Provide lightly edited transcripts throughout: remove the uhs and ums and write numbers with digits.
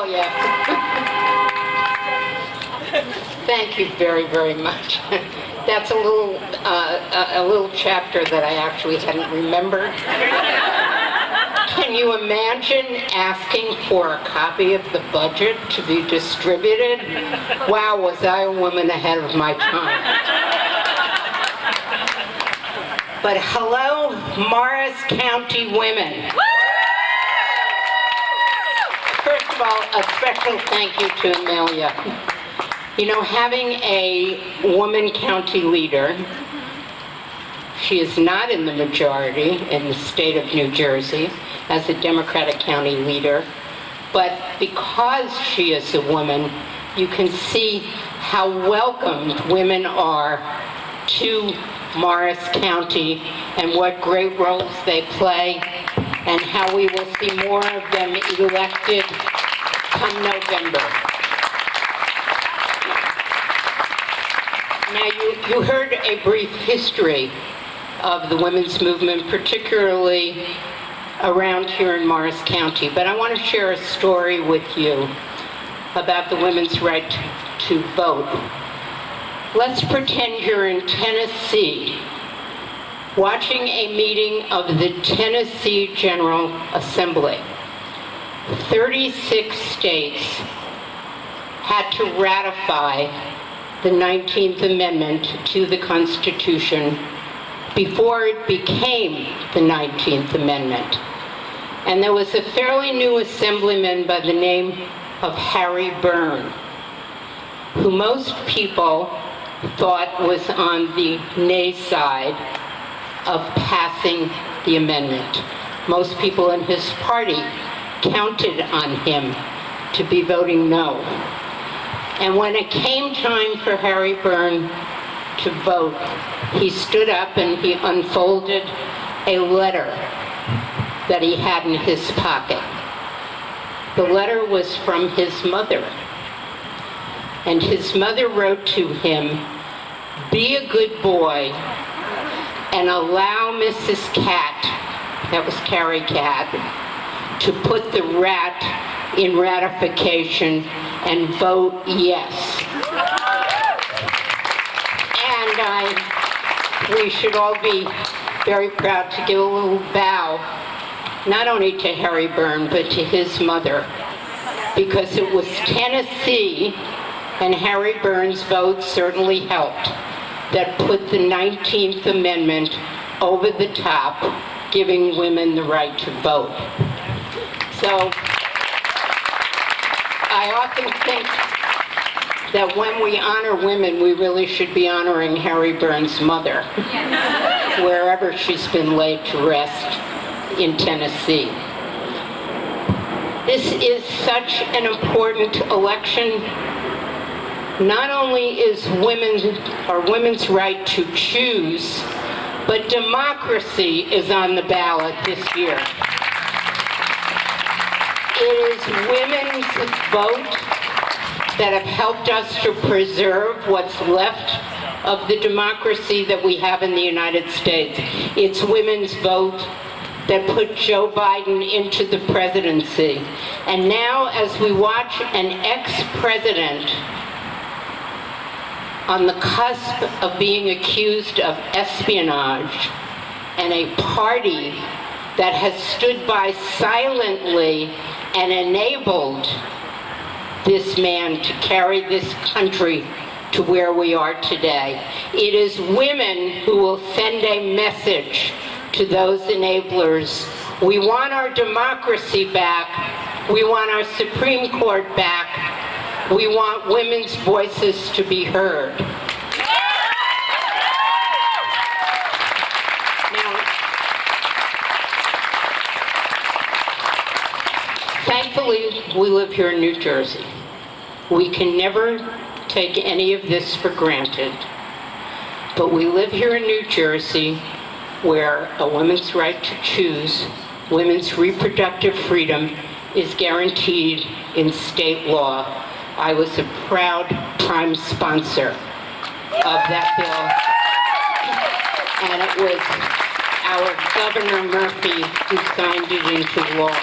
Amelia. Thank you very, very much. That's a little chapter that I actually hadn't remembered. Can you imagine asking for a copy of the budget to be distributed? Wow, was I a woman ahead of my time. But hello, Morris County women. First of all, a special thank you to Amelia. You know, having a woman county leader, she is not in the majority in the state of New Jersey as a Democratic county leader, but because she is a woman, you can see how welcomed women are to Morris County and what great roles they play, and how we will see more of them elected come November. Now, you heard a brief history of the women's movement, particularly around here in Morris County, but I want to share a story with you about the women's right to vote. Let's pretend you're in Tennessee, watching a meeting of the Tennessee General Assembly. 36 states had to ratify the 19th Amendment to the Constitution before it became the 19th Amendment. And there was a fairly new assemblyman by the name of Harry Byrne, who most people thought was on the nay side of passing the amendment. Most people in his party counted on him to be voting no. And when it came time for Harry Byrne to vote, he stood up and he unfolded a letter that he had in his pocket. The letter was from his mother. And his mother wrote to him, "Be a good boy and allow Mrs. Cat," that was Carrie Cat, "to put the rat in ratification and vote yes." And we should all be very proud to give a little bow, not only to Harry Byrne, but to his mother, because it was Tennessee, and Harry Byrne's vote certainly helped, that put the 19th Amendment over the top, giving women the right to vote. So I often think that when we honor women, we really should be honoring Harry Byrne's mother, wherever she's been laid to rest in Tennessee. This is such an important election. Not only is women's right to choose, but democracy is on the ballot this year. It is women's vote that have helped us to preserve what's left of the democracy that we have in the United States. It's women's vote that put Joe Biden into the presidency. And now, as we watch an ex-president on the cusp of being accused of espionage, and a party that has stood by silently and enabled this man to carry this country to where we are today. It is women who will send a message to those enablers. We want our democracy back. We want our Supreme Court back. We want women's voices to be heard. Now, thankfully, we live here in New Jersey. We can never take any of this for granted. But we live here in New Jersey, where a woman's right to choose, women's reproductive freedom, is guaranteed in state law. I was a proud prime sponsor of that bill, and it was our Governor Murphy who signed it into law.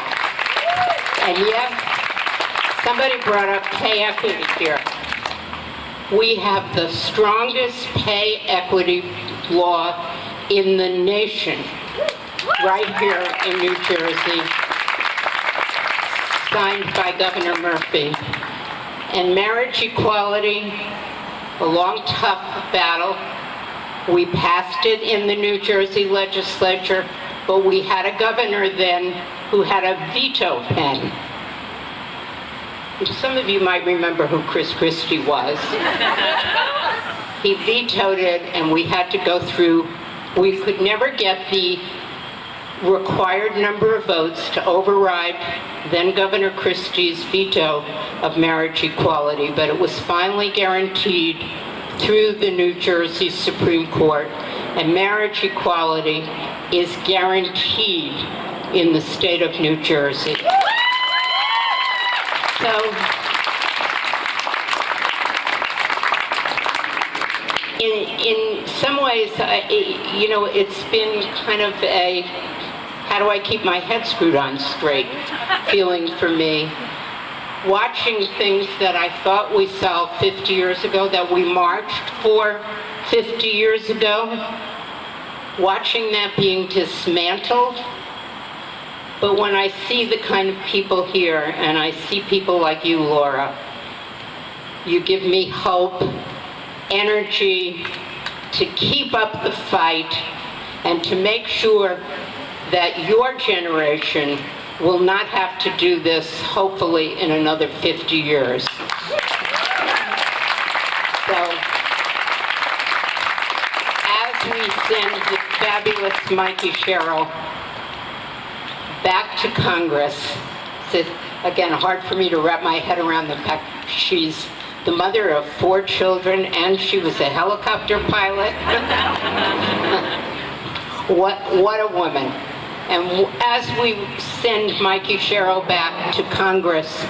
And yes, Somebody brought up pay equity here. We have the strongest pay equity law in the nation, right here in New Jersey, signed by Governor Murphy. And marriage equality, a long, tough battle. We passed it in the New Jersey legislature, but we had a governor then who had a veto pen. Some of you might remember who Chris Christie was. He vetoed it, and we had to go through. We could never get the required number of votes to override then Governor Christie's veto of marriage equality, but it was finally guaranteed through the New Jersey Supreme Court, and marriage equality is guaranteed in the state of New Jersey. So, in some ways, it's been kind of a, how do I keep my head screwed on straight feeling for me. Watching things that I thought we solved 50 years ago, that we marched for 50 years ago, watching that being dismantled. But when I see the kind of people here, and I see people like you, Laura, you give me hope, energy to keep up the fight and to make sure that your generation will not have to do this, hopefully, in another 50 years. So, as we send the fabulous Mikey Sherrill back to Congress, it's, again, hard for me to wrap my head around the fact she's the mother of 4 children and she was a helicopter pilot. What a woman. And as we send Mikey Sherrill back to Congress,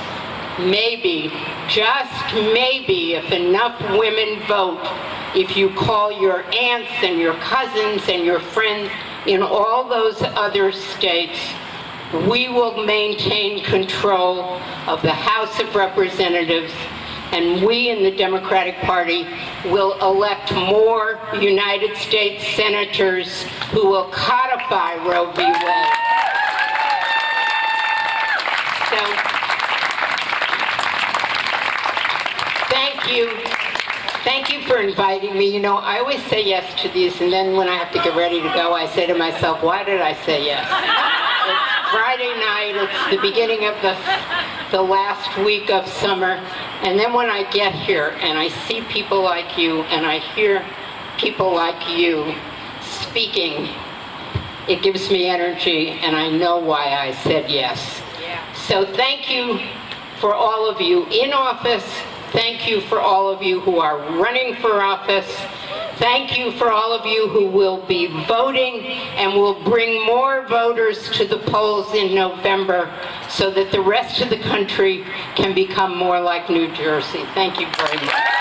maybe, just maybe, if enough women vote, if you call your aunts and your cousins and your friends in all those other states, we will maintain control of the House of Representatives, and we in the Democratic Party will elect more United States senators who will codify Roe v. Wade. So, thank you. Thank you for inviting me. You know, I always say yes to these, and then when I have to get ready to go, I say to myself, why did I say yes? It's Friday night, it's the beginning of the last week of summer, and then when I get here and I see people like you and I hear people like you speaking, it gives me energy, and I know why I said yes. So thank you for all of you in office. Thank you for all of you who are running for office. Thank you for all of you who will be voting and will bring more voters to the polls in November so that the rest of the country can become more like New Jersey. Thank you very much.